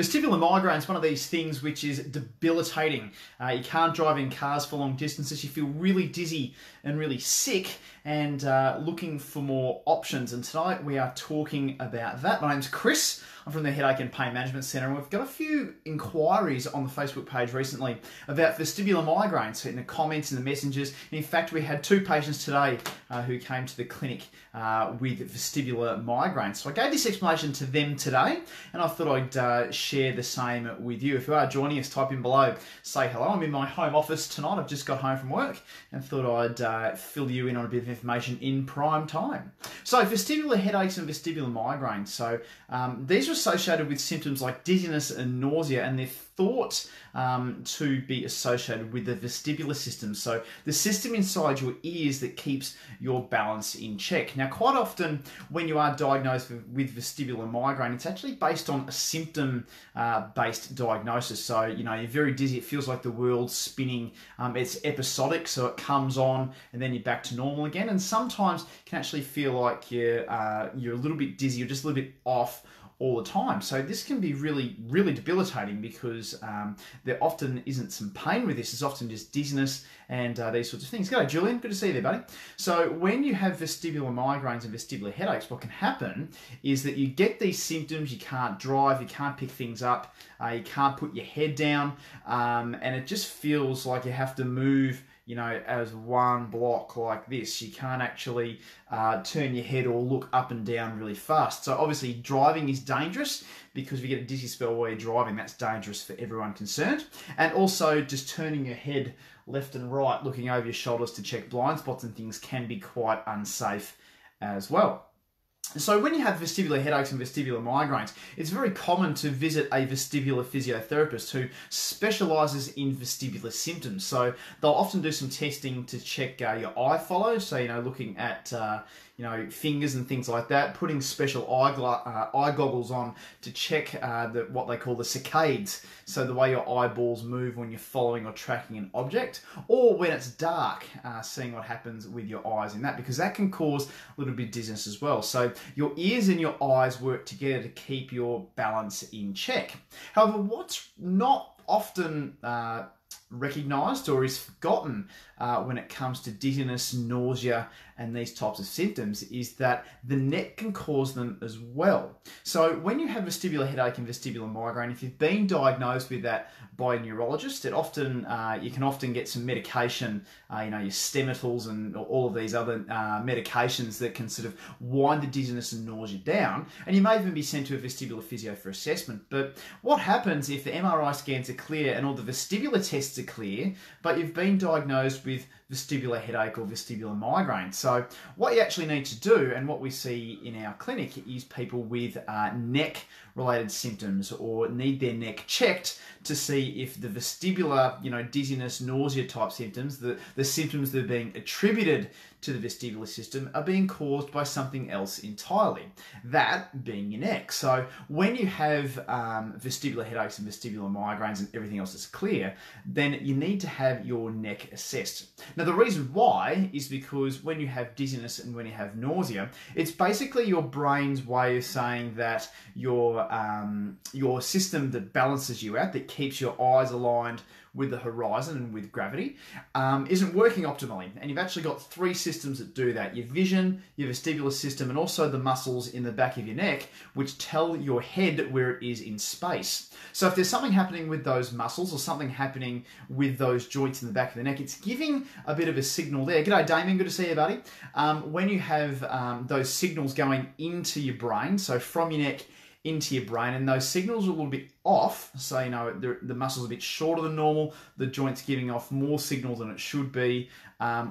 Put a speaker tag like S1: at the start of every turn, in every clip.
S1: Vestibular migraine is one of these things which is debilitating. You can't drive in cars for long distances. You feel really dizzy and really sick and looking for more options. And tonight we are talking about that. My name's Chris. I'm from the Headache and Pain Management Centre, and we've got a few inquiries on the Facebook page recently about vestibular migraine. So in the comments and the messages, and in fact, we had two patients today who came to the clinic with vestibular migraine. So I gave this explanation to them today, and I thought I'd share the same with you. If you are joining us, type in below, say hello. I'm in my home office tonight. I've just got home from work and thought I'd fill you in on a bit of information in prime time. So vestibular headaches and vestibular migraine. So these are associated with symptoms like dizziness and nausea, and they're thought to be associated with the vestibular system. So the system inside your ears that keeps your balance in check. Now, quite often when you are diagnosed with vestibular migraine, it's actually based on a symptom-based diagnosis. So, you know, you're very dizzy, it feels like the world's spinning. It's episodic, so it comes on and then you're back to normal again. And sometimes it can actually feel like you're a little bit dizzy, you're just a little bit off all the time. So this can be really, really debilitating because there often isn't some pain with this. It's often just dizziness and these sorts of things. G'day, Julian. Good to see you there, buddy. So when you have vestibular migraines and vestibular headaches, what can happen is that you get these symptoms. You can't drive, you can't pick things up, you can't put your head down, and it just feels like you have to move, you know, as one block like this. You can't actually turn your head or look up and down really fast. So obviously driving is dangerous because if you get a dizzy spell while you're driving, that's dangerous for everyone concerned. And also just turning your head left and right, looking over your shoulders to check blind spots and things can be quite unsafe as well. So when you have vestibular headaches and vestibular migraines, it's very common to visit a vestibular physiotherapist who specialises in vestibular symptoms. So they'll often do some testing to check your eye follow, so, you know, looking at you know, fingers and things like that, putting special eye goggles on to check what they call the saccades, so the way your eyeballs move when you're following or tracking an object, or when it's dark, seeing what happens with your eyes in that, because that can cause a little bit of dizziness as well. So your ears and your eyes work together to keep your balance in check. However, what's not often recognised or is forgotten when it comes to dizziness, nausea, and these types of symptoms is that the neck can cause them as well. So when you have vestibular headache and vestibular migraine, if you've been diagnosed with that by a neurologist, it often you can often get some medication, you know, your Stemitals and all of these other medications that can sort of wind the dizziness and nausea down, and you may even be sent to a vestibular physio for assessment. But what happens if the MRI scans are clear and all the vestibular tests are clear, but you've been diagnosed with vestibular headache or vestibular migraine? So what you actually need to do, and what we see in our clinic, is people with neck related symptoms or need their neck checked to see if the vestibular, you know, dizziness, nausea type symptoms, the symptoms that are being attributed to the vestibular system are being caused by something else entirely, that being your neck. So when you have vestibular headaches and vestibular migraines and everything else is clear, then you need to have your neck assessed. Now the reason why is because when you have dizziness and when you have nausea, it's basically your brain's way of saying that your system that balances you out, that keeps your eyes aligned with the horizon and with gravity, isn't working optimally. And you've actually got three systems that do that: your vision, your vestibular system, and also the muscles in the back of your neck, which tell your head where it is in space. So if there's something happening with those muscles or something happening with those joints in the back of the neck, it's giving a bit of a signal there. G'day, Damien, good to see you, buddy. When you have those signals going into your brain, so from your neck into your brain, and those signals are a little bit off, so, you know, the muscle's a bit shorter than normal, the joint's giving off more signal than it should be,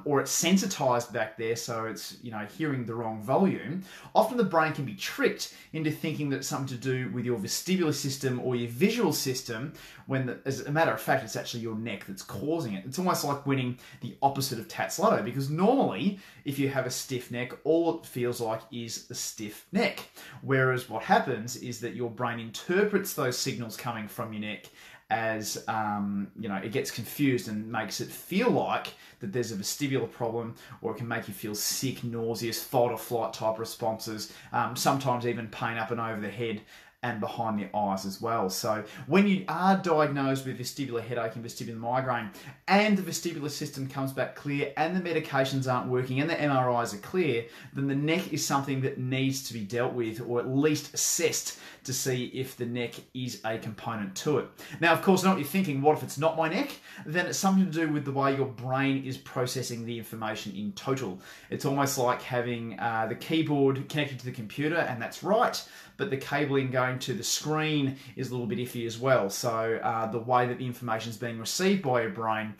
S1: or it's sensitized back there, so it's, you know, hearing the wrong volume. Often the brain can be tricked into thinking that it's something to do with your vestibular system or your visual system, when as a matter of fact, it's actually your neck that's causing it. It's almost like winning the opposite of Tats Lotto, because normally if you have a stiff neck, all it feels like is a stiff neck. Whereas what happens is that your brain interprets those signals coming from your neck as, you know, it gets confused and makes it feel like that there's a vestibular problem, or it can make you feel sick, nauseous, fight or flight type responses, sometimes even pain up and over the head and behind the eyes as well. So when you are diagnosed with vestibular headache and vestibular migraine, and the vestibular system comes back clear, and the medications aren't working, and the MRIs are clear, then the neck is something that needs to be dealt with, or at least assessed, to see if the neck is a component to it. Now, of course, I know what you're thinking, what if it's not my neck? Then it's something to do with the way your brain is processing the information in total. It's almost like having the keyboard connected to the computer, and that's right, but the cabling going to the screen is a little bit iffy as well. So the way that the information is being received by your brain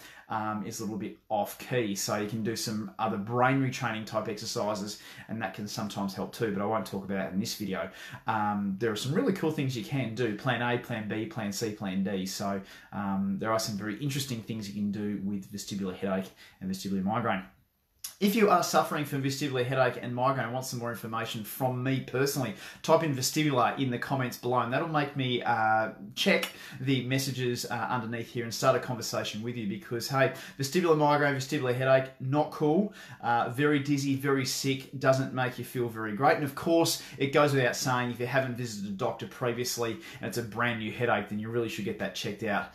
S1: is a little bit off key. So you can do some other brain retraining type exercises, and that can sometimes help too, but I won't talk about it in this video. There are some really cool things you can do: plan A, plan B, plan C, plan D. So there are some very interesting things you can do with vestibular headache and vestibular migraine. If you are suffering from vestibular headache and migraine and want some more information from me personally, type in vestibular in the comments below, and that'll make me check the messages underneath here and start a conversation with you, because, hey, vestibular migraine, vestibular headache, not cool, very dizzy, very sick, doesn't make you feel very great. And of course, it goes without saying, if you haven't visited a doctor previously and it's a brand new headache, then you really should get that checked out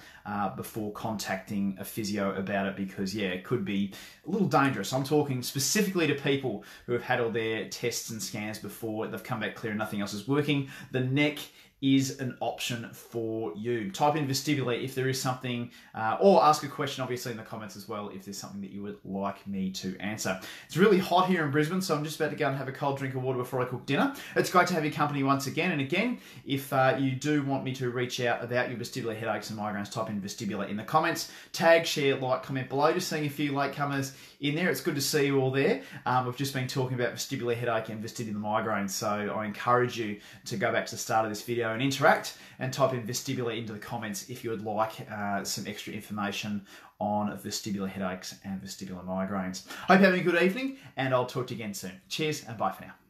S1: before contacting a physio about it, because yeah, it could be a little dangerous. I'm talking specifically to people who have had all their tests and scans before, they've come back clear and nothing else is working. The neck is an option for you. Type in vestibular if there is something, or ask a question obviously in the comments as well if there's something that you would like me to answer. It's really hot here in Brisbane, so I'm just about to go and have a cold drink of water before I cook dinner. It's great to have your company once again, and again, if you do want me to reach out about your vestibular headaches and migraines, type in vestibular in the comments. Tag, share, like, comment below. Just seeing a few latecomers in there. It's good to see you all there. We've just been talking about vestibular headache and vestibular migraine, so I encourage you to go back to the start of this video and interact and type in vestibular into the comments if you would like some extra information on vestibular headaches and vestibular migraines. Hope you're having a good evening, and I'll talk to you again soon. Cheers and bye for now.